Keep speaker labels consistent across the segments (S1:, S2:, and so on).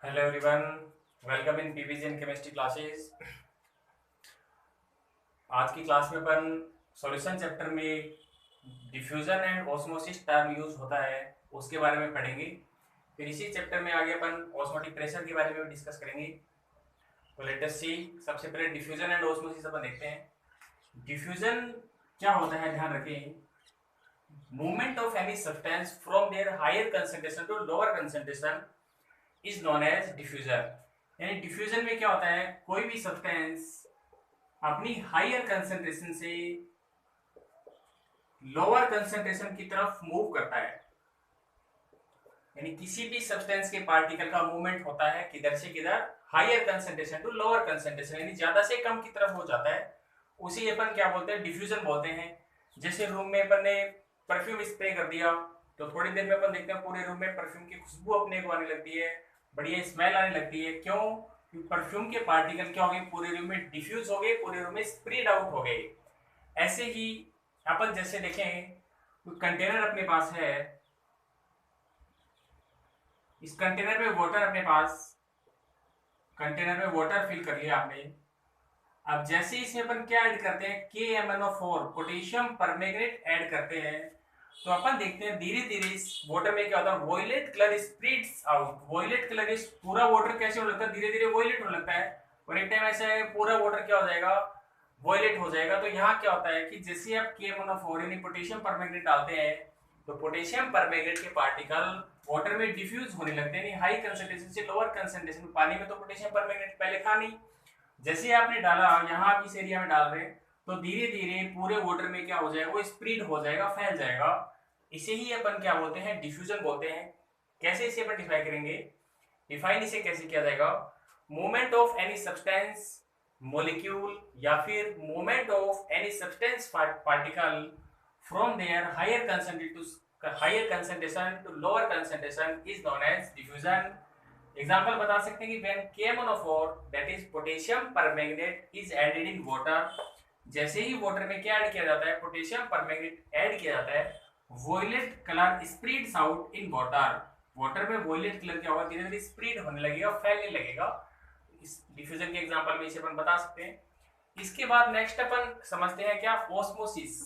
S1: Hello everyone, welcome in PVG in chemistry classes. आज की class में अपन सॉल्यूशन चैप्टर में diffusion and osmosis term use होता है उसके बारे में पढ़ेंगे। फिर इसी चैप्टर में आगे अपन ऑस्मोटिक प्रेशर के बारे में भी डिस्कस करेंगे। तो लेट अस सी। सबसे पहले डिफ्यूजन एंड ऑस्मोसिस अपन देखते हैं। डिफ्यूजन क्या होता है, ध्यान रखें। Movement of any substance from their higher concentration to lower concentration is known as diffusion. यानी डिफ्यूजन में क्या होता है, कोई भी सब्सटेंस अपनी हायर कंसंट्रेशन से लोअर कंसंट्रेशन की तरफ मूव करता है। यानी किसी भी सब्सटेंस के पार्टिकल का मूवमेंट होता है किधर से किधर, higher concentration to lower concentration, यानी ज्यादा से कम की तरफ हो जाता है। उसी अपन क्या बोलते हैं, डिफ्यूजन बोलते हैं। जैसे रूम में अपन ने परफ्यूम स्प्रे कर दिया तो थोड़ी देर में अपन देखते हैं पूरे रूम में परफ्यूम की खुशबू अपने को आने लगती है, बढ़िया स्मेल आने लगती है। क्यों? क्योंकि परफ्यूम के पार्टिकल क्या हो गए, पूरे रूम में डिफ्यूज हो गए, पूरे रूम में स्प्रेड आउट हो गए। ऐसे ही अपन जैसे देखें, कोई कंटेनर अपने पास है, इस कंटेनर में वाटर अपने पास, कंटेनर में वाटर फिल कर लिया आपने। अब जैसे ही इसमें अपन क्या ऐड करते हैं, KMnO4 पोटेशियम परमैंगनेट ऐड करते हैं, तो अपन देखते हैं धीरे धीरे इस वाटर में क्या होता है, violet colour spreads out. Violet colour, इस पूरा वाटर कैसे होने लगता है, धीरे धीरे वॉयलेट होने लगता है। और एक टाइम ऐसा है पूरा वाटर क्या हो जाएगा, वॉयलेट हो जाएगा। तो यहाँ क्या होता है कि जैसे आप KMnO4 यानी पोटेशियम परमैंगनेट डालते हैं, तो पोटेशियम परमैंगनेट के पार्टिकल वाटर में डिफ्यूज होने लगते हैं, हाई कंसंट्रेशन से लोअर कंसंट्रेशन। पानी में तो पोटेशियम परमैंगनेट पहले था नहीं, जैसे आपने डाला, यहाँ आप इस एरिया में डाल रहे हैं, तो धीरे धीरे पूरे वाटर में क्या हो जाएगा, वो स्प्रेड हो जाएगा, फैल जाएगा। इसे ही अपन क्या बोलते हैं, डिफ्यूजन बोलते हैं। कैसे इसे अपन डिफाइन करेंगे, डिफाइन इसे कैसे किया जाएगा, movement of any substance molecule या फिर movement of any substance particle from their higher concentration to lower concentration is known as diffusion. Example बता सकते हैं कि when KMnO4 that is potassium permanganate is added in water, जैसे ही water में क्या ऐड किया जाता है, पोटेशियम परमैंगनेट ऐड किया जाता है, violet colour spreads out in water. Water में वॉयलेट कलर क्या होगा, धीरे धीरे स्प्रेड होने लगेगा, फैलने लगेगा। इस डिफ्यूजन के एग्जांपल में इसे अपन बता सकते हैं। इसके बाद नेक्स्ट अपन समझते हैं क्या, ऑस्मोसिस।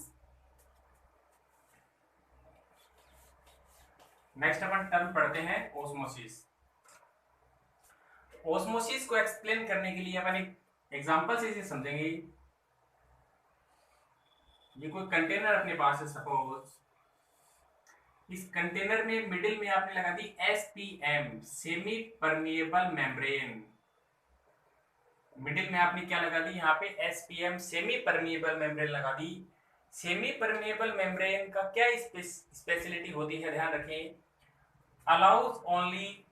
S1: नेक्स्ट अपन टर्म पढ़ते हैं ऑस्मोसिस। ऑस्मोसिस को एक्सप्लेन करने के लिए अपन एक एग्जांपल से इसे समझेंगे। ये कोई कंटेनर अपने पास है, सपोज इस कंटेनर में मिडिल में आपने लगा दी SPM semi permeable membrane. Middle में आपने क्या लगा दी, यहाँ पे SPM सेमी परमिएबल मेम्ब्रेन लगा दी। सेमी परमिएबल मेम्ब्रेन का क्या स्पेशलिटी होती है, ध्यान रखें, allows only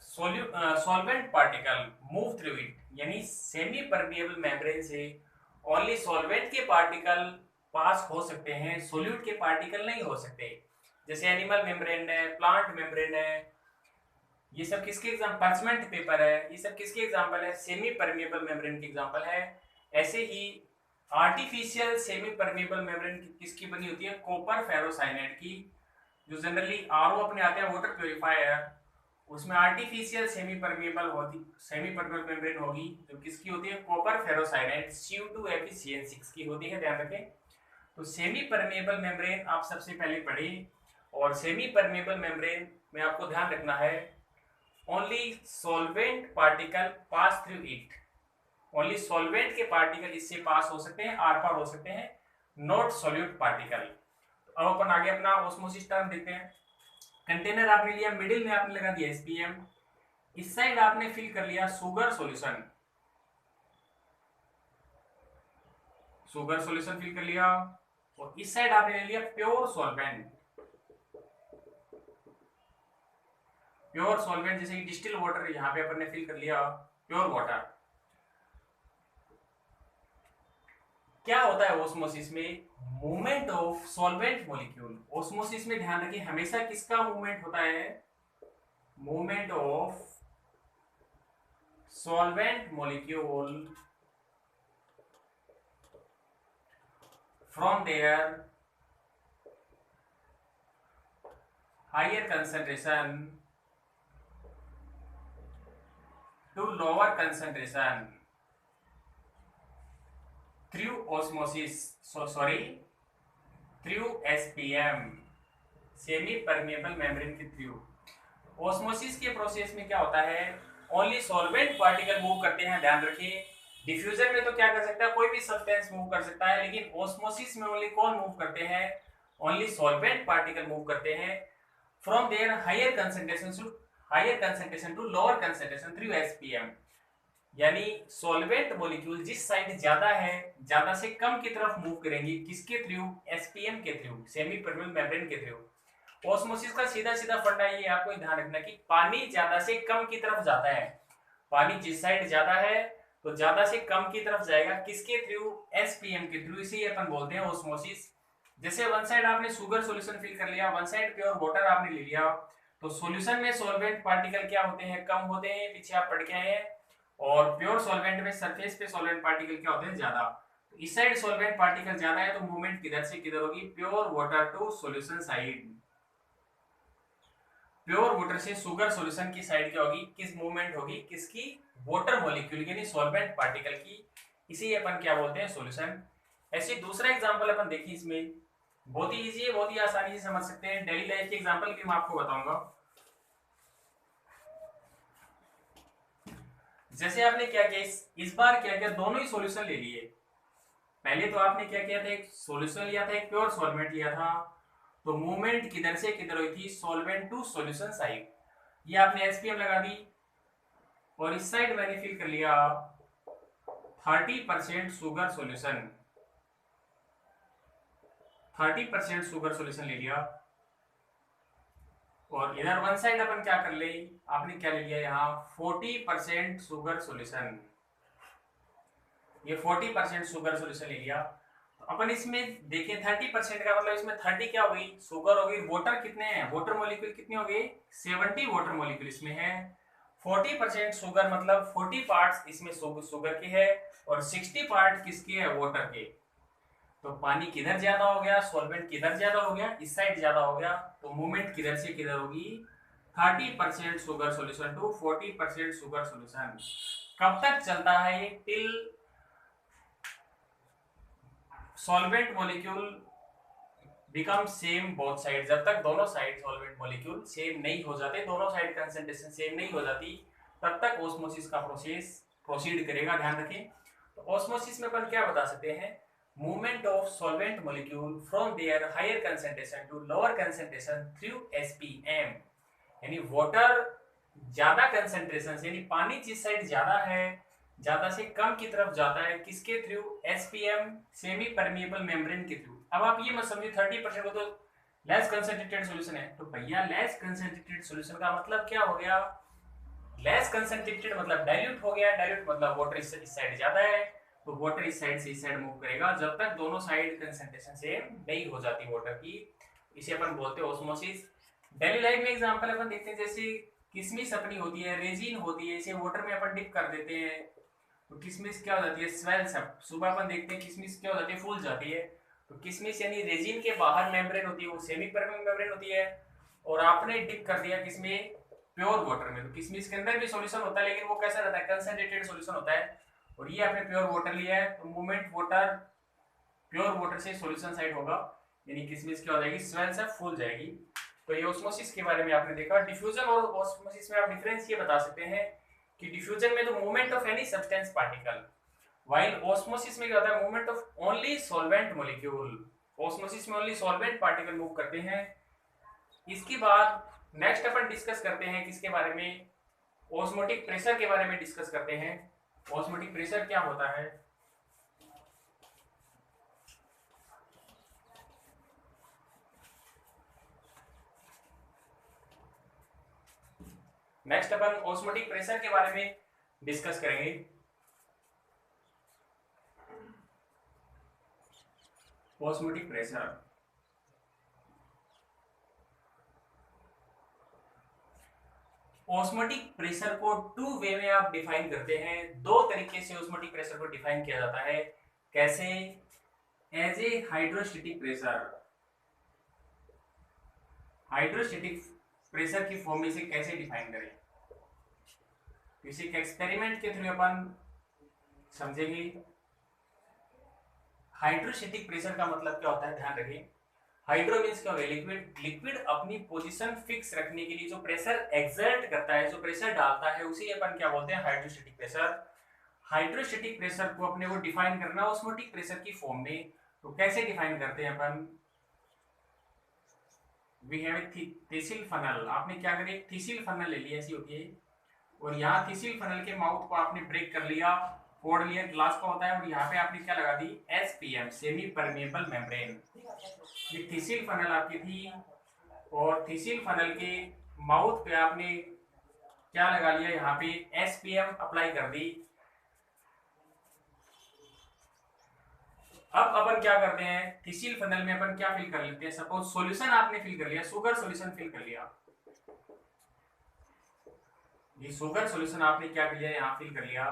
S1: solvent particle move through it. यानी सेमी परमिएबल मेम्ब्रेन से ओनली सॉल्वेंट के पार्टिकल पास हो सकते हैं, सोल्यूट के पार्टिकल नहीं हो सकते। जैसे एनिमल मेम्ब्रेन है, प्लांट मेम्ब्रेन है, ये सब किसके एग्जाम, पर्चमेंट पेपर है, ये सब किसके एग्जांपल है, सेमी परमिएबल मेम्ब्रेन के एग्जांपल है। ऐसे ही आर्टिफिशियल सेमी परमिएबल मेम्ब्रेन किसकी बनी होती है, कॉपर फेरोसाइनाइड की। जो जनरली RO अपने आते हैं वाटर प्योरीफायर, उसमें आर्टिफिशियल सेमी परमिएबल मेम्ब्रेन होगी, जो किसकी होती है, कॉपर फेरोसाइनाइड Cu2FeCN6 की होती है, ध्यान रखें। तो सेमी परमिएबल मेम्ब्रेन आप सबसे पहले पढ़े, और सेमी परमिएबल मेम्ब्रेन में आपको ध्यान रखना है only solvent particle pass through it. Only solvent के पार्टिकल इससे पास हो सकते हैं, आर पार हो सकते हैं, नॉट सॉल्यूट पार्टिकल। अब अपन आगे अपना ऑस्मोसिस टर्म देखते हैं। कंटेनर आपने लिया, मिडिल में आपने लगा दिया SPM, इस साइड आपने फिल कर लिया sugar solution, sugar solution fill कर लिया, और इस साइड आपने ले लिया प्योर सॉल्वेंट। प्योर सॉल्वेंट जैसे कि डिस्टिल वाटर, यहाँ पे अपन ने फिल कर लिया प्योर वाटर। क्या होता है ऑस्मोसिस में, movement of solvent molecule. Osmosis में ध्यान रखिए हमेशा किसका मूवमेंट होता है, movement of solvent molecule from their higher concentration to lower concentration through osmosis, through SPM, semi permeable membrane के थ्रू। ऑस्मोसिस के प्रोसेस में क्या होता है, ओनली सॉल्वेंट पार्टिकल मूव करते हैं, ध्यान रखिए। डिफ्यूजन में तो क्या कर सकता है, कोई भी सब्सटेंस मूव कर सकता है, लेकिन ऑस्मोसिस में ओनली कौन मूव करते हैं, ओनली सॉल्वेंट पार्टिकल मूव करते हैं from their higher concentration to lower concentration through SPM. यानी सॉल्वेंट मॉलिक्यूल जिस साइड ज्यादा है, ज्यादा से कम की तरफ मूव करेंगी, किसके थ्रू, एसपीएम के थ्रू, सेमी परमेबल मेम्ब्रेन के थ्रू। ऑस्मोसिस का सीधा सीधा फंडा ये आपको ध्यान रखना कि पानी ज्यादा से कम की तरफ जाता है, पानी जिस साइड ज्यादा है तो ज्यादा से कम की तरफ जाएगा, किसके थ्रू, एसपीएम के थ्रू, इसे अपन बोलते हैं ऑस्मोसिस। जैसे वन साइड आपने शुगर सॉल्यूशन फिल कर लिया, वन साइड प्योर वाटर आपने ले लिया, तो सॉल्यूशन में सॉल्वेंट पार्टिकल क्या होते हैं, कम होते हैं, पीछे आप पढ़ के आए हैं। और प्योर सॉल्वेंट में सरफेस पे सॉल्वेंट पार्टिकल क्या होते हैं, ज्यादा। तो इस साइड सॉल्वेंट पार्टिकल ज्यादा है तो मूवमेंट किधर से किधर होगी, pure water to solution side, pure water से शुगर सॉल्यूशन की साइड क्या होगी, किस मूवमेंट होगी, किसकी, वाटर मॉलिक्यूल यानी सॉल्वेंट पार्टिकल की, इसे अपन क्या बोलते हैं, सॉल्यूशन। ऐसे दूसरा एग्जांपल अपन देखिए, इसमें बहुत ही इजी है, बहुत ही आसानी से समझ सकते हैं, डेली लाइफ के एग्जांपल भी मैं आपको बताऊंगा। जैसे आपने क्या किया, इस बार क्या किया, दोनों ही सॉल्यूशन ले लिए। पहले तो आपने क्या किया था, एक सॉल्यूशन लिया था, एक प्योर सॉल्वेंट लिया था, तो मूवमेंट किधर से किधर हुई थी, सॉल्वेंट टू सॉल्यूशन साइड। ये आपने एसपीएम लगा दी, और इस साइड मैंने फिल कर लिया 30% शुगर सॉल्यूशन, 30% शुगर सॉल्यूशन ले लिया। और इधर वन साइड अपन क्या कर ले, आपने क्या ले लिया यहाँ 40% शुगर सॉल्यूशन, ये 40% शुगर सॉल्यूशन ले लिया। तो अपन इसमें देखें 30% का मतलब इसमें 30 क्या होगी, शुगर होगी, वाटर कितने हैं, वाटर मॉलिक्यूल कितने हो गए, 70 वाटर मॉलिक्यूल इसमें है। 40% शुगर मतलब 40 पार्ट्स इसमें शुगर के है, और 60 पार्ट किसके है, वाटर के। तो पानी किधर ज्यादा हो गया, सॉल्वेंट किधर ज्यादा हो गया, इस साइड ज्यादा हो गया, तो मूवमेंट किधर से किधर होगी, 30% sugar solution to 40% sugar solution. कब तक चलता है ये, till solvent molecule become same both side, जब तक दोनों साइड सॉल्वेंट मॉलिक्यूल सेम नहीं हो जाते, दोनों साइड कंसंट्रेशन सेम नहीं हो जाती, तब तक ऑस्मोसिस का प्रोसेस प्रोसीड करेगा, ध्यान रखें। तो ऑस्मोसिस में अपन क्या बता सकते हैं, movement of solvent molecule from their higher concentration to lower concentration through SPM. यानी वाटर ज्यादा कंसंट्रेशन से, यानी पानी जिस साइड ज्यादा है, ज्यादा से कम की तरफ जाता है, किसके through, SPM, semi permeable membrane के थ्रू। अब आप ये मत समझिए 30% को तो लेस कंसंट्रेटेड सॉल्यूशन है, तो भैया लेस कंसंट्रेटेड सॉल्यूशन का मतलब क्या हो गया, लेस कंसंट्रेटेड मतलब डाइल्यूट हो गया, डाइल्यूट मतलब वाटर इस साइड ज्यादा है, तो वाटर इस साइड से इस साइड मूव करेगा जब तक दोनों साइड कंसंट्रेशन सेम नहीं हो जाती वाटर की, इसे अपन बोलते हैं ऑस्मोसिस। डेली लाइफ में एग्जांपल अपन देखते हैं, जैसे किशमिश अपनी होती है, रेजिन होती है, इसे वाटर में अपन डिप कर देते हैं, तो किशमिश क्या हो जाती है, स्वेल्स अप। सुबह अपन देखते हैं किशमिश क्या हो जाती है, फूल जाती है। तो किशमिश यानी रेजिन के बाहर मेम्ब्रेन होती है, वो सेमी परमेबल मेम्ब्रेन होती है, और आपने डिप कर दिया किसमें, प्योर वाटर में। तो किशमिश के अंदर भी सॉल्यूशन होता है, लेकिन वो कैसा रहता है, कंसंट्रेटेड सॉल्यूशन होता है। और ये आपने प्योर वाटर लिया है, तो मूवमेंट वाटर प्योर वाटर से सॉल्यूशन साइड होगा, यानी किशमिश क्या हो जाएगी, स्वेल्स अप, फूल जाएगी। तो ये ऑस्मोसिस के बारे में आपने देखा। डिफ्यूजन और ऑस्मोसिस में आप डिफरेंस ये बता सकते हैं कि डिफ्यूजन में तो movement of any substance particle, while osmosis में क्या होता है, movement of only solvent molecule. Osmosis में ओनली सॉल्वेंट पार्टिकल मूव करते हैं। इसके बाद नेक्स्ट अपन डिस्कस करते हैं किसके बारे में, ऑस्मोटिक प्रेशर के बारे में डिस्कस करते हैं। ऑस्मोटिक प्रेशर क्या होता है, नेक्स्ट अपन ऑस्मोटिक प्रेशर के बारे में डिस्कस करेंगे। ऑस्मोटिक प्रेशर, ऑस्मोटिक प्रेशर को टू वे में आप डिफाइन करते हैं, दो तरीके से ऑस्मोटिक प्रेशर को डिफाइन किया जाता है। कैसे, as a hydrostatic pressure, hydrostatic pressure की फॉर्म में से कैसे डिफाइन करें, किसी के एक्सपेरिमेंट के थ्रू अपन समझेंगे। हाइड्रोस्टैटिक प्रेशर का मतलब क्या होता है, ध्यान रखिए। हाइड्रो मींस क्या होगा, लिक्विड। लिक्विड अपनी पोजीशन फिक्स रखने के लिए जो प्रेशर एक्सर्ट करता है, जो प्रेशर डालता है, उसी अपन क्या बोलते हैं, हाइड्रोस्टैटिक प्रेशर। हाइड्रोस्टैटिक प्रेशर को अपने को डिफाइन करना ऑस्मोटिक प्रेशर की फॉर्म में। तो कैसे डिफाइन करते हैं अपन, we have a thistle funnel. आपने क्या करी, एक थिसिल फनल ले लिया, ऐसी होती है, और यहाँ थिसिल फनल के माउथ को आपने ब्रेक कर लिया, फोड़ लिया, ग्लास का होता है, और यहाँ पे आपने क्या लगा दी, एसपीएम, सेमी परमेबल मेम्ब्रेन। ये थिसिल फनल आपकी थी, और थिसिल फनल के माउथ पे आपने क्या लगा लिया, यहाँ पे एसपीएम अप्लाई कर दी। अब अपन क्या करते हैं, थिसिल फनल में अपन क्या फिल कर लेते हैं, सपोज सॉल्यूशन आपने फिल कर लिया, शुगर सॉल्यूशन फिल कर लिया, ये शुगर सॉल्यूशन आपने क्या कर लिया, यहाँ फिल कर लिया,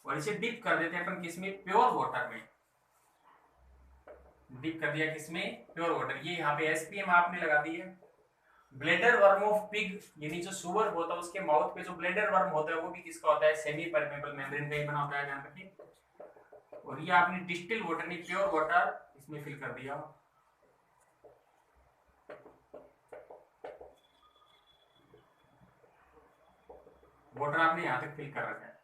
S1: और इसे डिप कर देते हैं अपन किसमें, प्योर वाटर में। डिप कर दिया किसमें, प्योर वाटर। ये यहाँ पे एसपीएम आपने लगा दी है। ब्लेडर वर्म ऑफ पिग, यानी जो सुअर होता है उसके माउथ पे जो ब्लेडर वर्म होता है वो भी किसका होता है, सेमी परमेबल मेम्ब्रेन का ही बना होता है, ध्यान रखिए। और ये आपने डिस्टिल वाटर नहीं, प्योर वाटर इसमें फिल कर दिया। वाटर आपने यहाँ तक फिल कर रखा है,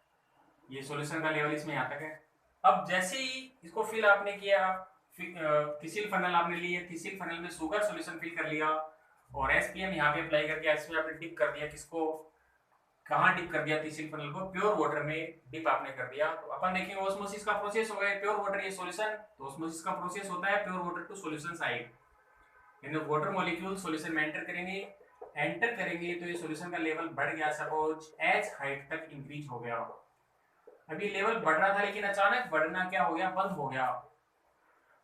S1: ये सॉल्यूशन का लेवल इसमें यहाँ तक है। अब जैसे ही इसको फिल आपने किया, थिसिल फनल आपने ली है, थिसिल फनल में शुगर सॉल्यूशन फिल कर लिया, और एसपीएम यहाँ पे अप्लाई करके इसमें आपने डिप कर दिया, किसको, कहाँ डिप कर दिया, थिसिल फनल को, प्योर वाटर में डिप आपने कर दिया। तो अपन देखेंगे ऑस्मोसिस का प्रोसेस हो गया, प्योर वाटर ये सॉल्यूशन, तो ऑस्मोसिस का प्रोसेस होता है pure water to solution side, यानी वाटर मॉलिक्यूल सॉल्यूशन में एंटर करेंगे, एंटर करेंगे तो ये सॉल्यूशन का लेवल बढ़ गया, सपोज एच हाइट तक इंक्रीज हो गया। अभी लेवल बढ़ रहा था, लेकिन अचानक बढ़ना क्या हो गया, बंद हो गया।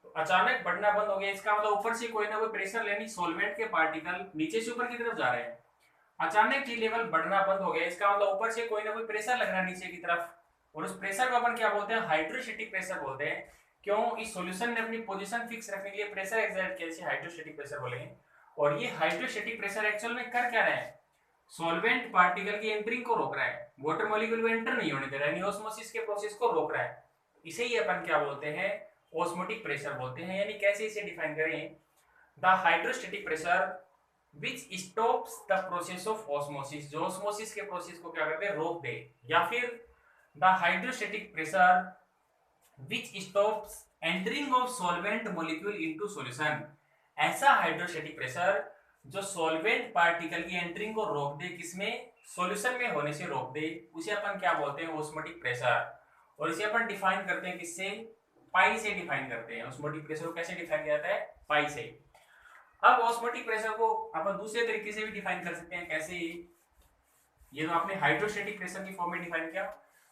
S1: तो अचानक बढ़ना बंद हो गया, इसका मतलब ऊपर से कोई ना कोई प्रेशर, यानी सॉल्वेंट के पार्टिकल नीचे से ऊपर की तरफ जा रहे हैं। अचानक ये लेवल बढ़ना बंद हो गया, इसका मतलब ऊपर से कोई ना कोई प्रेशर लग रहा है नीचे की तरफ, और उस प्रेशर को अपन क्या बोलते हैं, हाइड्रोस्टैटिक प्रेशर बोलते हैं। क्यों, इस सॉल्यूशन ने अपनी पोजीशन फिक्स रखने के लिए प्रेशर एक्सर्ट किया, इसे हाइड्रोस्टैटिक प्रेशर बोलेंगे। और ये हाइड्रोस्टैटिक प्रेशर एक्चुअल में कर क्या रहा है, सॉल्वेंट पार्टिकल की एंट्रिंग को रोक रहा है, वाटर मॉलिक्यूल को एंटर नहीं होने दे रहा है, यानी ऑस्मोसिस के प्रोसेस को रोक रहा है। इसे ही अपन क्या बोलते हैं, ऑस्मोटिक प्रेशर बोलते हैं। यानी कैसे इसे डिफाइन करें, the hydrostatic pressure which stops the process of osmosis, जो osmosis के प्रोसेस को क्या करते हैं, रोक दे। या फिर the hydrostatic pressure which stops entering of solvent molecule into solution, ऐसा हाइड्रोस्टैटिक प्रेशर जो सॉल्वेंट पार्टिकल की एंट्रिंग को रोक दे, किसमें, सॉल्यूशन में होने से रोक दे, उसे अपन क्या बोलते हैं, ऑस्मोटिक प्रेशर। और इसे अपन डिफाइन करते हैं किससे, पाई से डिफाइन करते हैं। ऑस्मोटिक प्रेशर को कैसे डिफाइन किया जाता है, पाई से। अब ऑस्मोटिक प्रेशर को अपन दूसरे तरीके से भी डिफाइन कर सकते हैं, कैसे, ये तो आपने हाइड्रोस्टैटिक प्रेशर की फॉर्म में डिफाइन किया।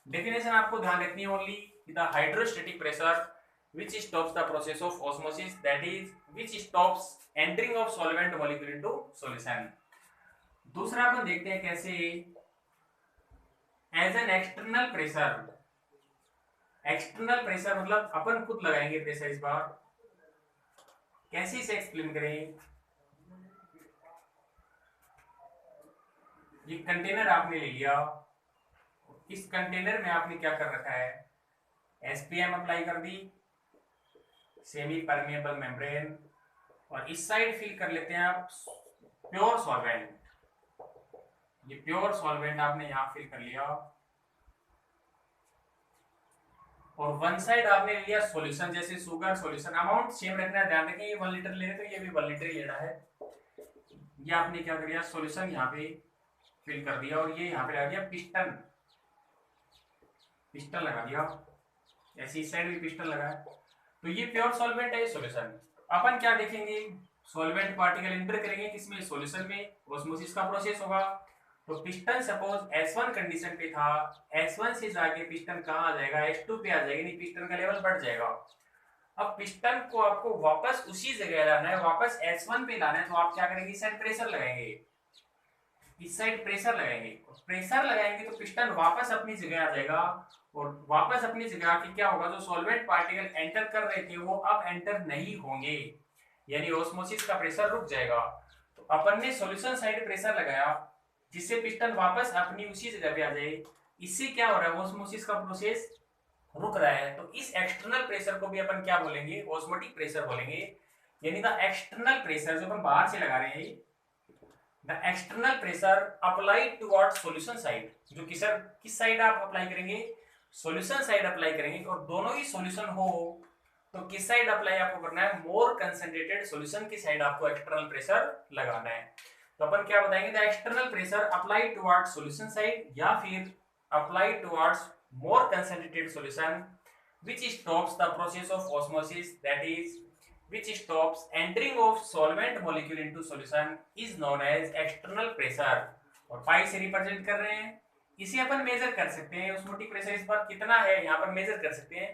S1: डेफिनेशन आपको ध्यान रखनी है only, the hydrostatic pressure which stops the process of osmosis, that is which stops entering of solvent molecule into solution। दूसरा अपन देखते हैं कैसे, as an external pressure. External pressure मतलब अपन खुद लगाएंगे प्रेशर, इस बार कैसे इसे एक्सप्लेन करें। ये कंटेनर आपने ले लिया, इस कंटेनर में आपने क्या कर रखा है, एसपीएम अप्लाई कर दी, सेमी परमेबल मेम्ब्रेन, और इस साइड फिल कर लेते हैं आप प्योर सॉल्वेंट। ये प्योर सॉल्वेंट आपने यहां फिल कर लिया, और वन साइड आपने लिया सॉल्यूशन, जैसे शुगर सॉल्यूशन। अमाउंट सेम रखना है, ध्यान रखें, ये 1 लीटर ले रहे तो ये भी 1 लीटर लेना है। ये आपने क्या कर दिया, सॉल्यूशन यहाँ पे फिल कर दिया, और ये यहाँ पे लगा दिया पिस्टन, पिस्टन लगा दिया, ऐसे इस साइड भी पिस्टन लगा है। तो ये प्योर सॉल्वेंट है, सॉल्यूशन। अपन क्या देखेंगे, सॉल्वेंट पार्टिकल एंटर करेंगे किसमें, सॉल्यूशन में, ऑस्मोसिस का प्रोसेस होगा। तो पिस्टन सपोज S1 कंडीशन पे था, S1 से जाके पिस्टन कहाँ आ जाएगा, S2 पे आ जाएगा, नहीं पिस्टन का लेवल बढ़ जाएगा। अब पिस्टन को आपको वापस उसी जगह लाना है, वापस S1 पे लाना है, तो आप क्या करेंगे, इस साइड प्रेशर लगाएंगे, इस साइड प्रेशर लगाएंगे। प्रेशर लगाएंगे तो पिस्टन वापस अपनी जगह आ जाएगा, और वापस अपनी जगह आके क्या होगा, जो सॉल्वेंट पार्टिकल एंटर कर रहे थे वो अब एंटर नहीं होंगे, यानी ऑस्मोसिस का प्रेशर रुक जाएगा। तो अपन ने सॉल्यूशन साइड प्रेशर लगाया, जिससे पिस्टन वापस अपनी उसी जगह पे आ जाए। इससे क्या हो रहा है, ऑस्मोसिस का प्रोसेस रुक रहा है। तो इस एक्सटर्नल प्रेशर को भी अपन क्या बोलेंगे, ऑस्मोटिक प्रेशर बोलेंगे। यानी द एक्सटर्नल प्रेशर जो अपन बाहर से लगा रहे हैं, the external pressure applied toward solution side, जो किस साइड आप अप्लाई करेंगे, सॉल्यूशन साइड अप्लाई करेंगे। और दोनों ही सॉल्यूशन हो तो किस साइड अप्लाई आपको करना है, मोर कंसंट्रेटेड सॉल्यूशन की साइड आपको एक्सटर्नल प्रेशर लगाना है। तो अपन क्या बताएंगे, the external pressure applied toward solution side या फिर applied towards more concentrated solution which stops the process of osmosis, that is which stops entering of solvent molecule into solution is known as external pressure। और पाई से represent कर रहे हैं, इसे अपन major कर सकते हैं। ऑस्मोटिक प्रेशर इस बार कितना है यहाँ पर मेजर कर सकते हैं,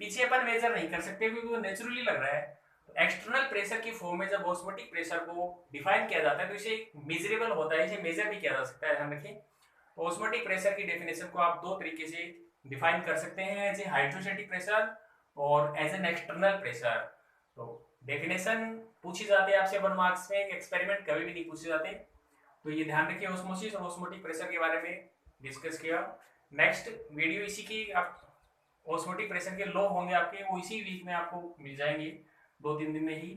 S1: पीछे अपन मेजर नहीं कर सकते क्योंकि वो नेचुरली लग रहा है। तो एक्सटर्नल प्रेशर की फॉर्म में जब ऑस्मोटिक प्रेशर को डिफाइन किया जाता है तो इसे मेजरेबल होता है, इसे मेजर भी किया जा सकता है, ध्यान रखिए। ऑस्मोटिक प्रेशर की डेफिनेशन को आप दो तरीके से डिफाइन कर सकते हैं, एज ए हाइड्रोस्टैटिक प्रेशर और एज एन एक्सटर्नल प्रेशर। तो डेफिनेशन पूछी जाती है आपसे 1 मार्क्स में, एक्सपेरिमेंट कभी भी नहीं पूछे जाते। तो ये ध्यान रखिए, ऑस्मोसिस और ऑस्मोटिक प्रेशर के बारे में डिस्कस किया। नेक्स्ट वीडियो इसी की, आप ऑस्मोटिक प्रेशर के लो होंगे आपके, वो इसी वीक में आपको मिल जाएंगे, 2-3 दिन में ही।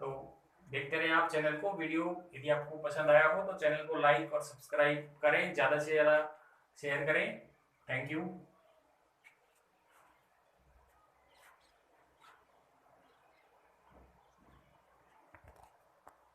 S1: तो देखते रहें आप चैनल को। वीडियो यदि आपको पसंद आया हो तो चैनल को लाइक और सब्सक्राइब करें, ज़्यादा से ज़्यादा शेयर करें। Thank you.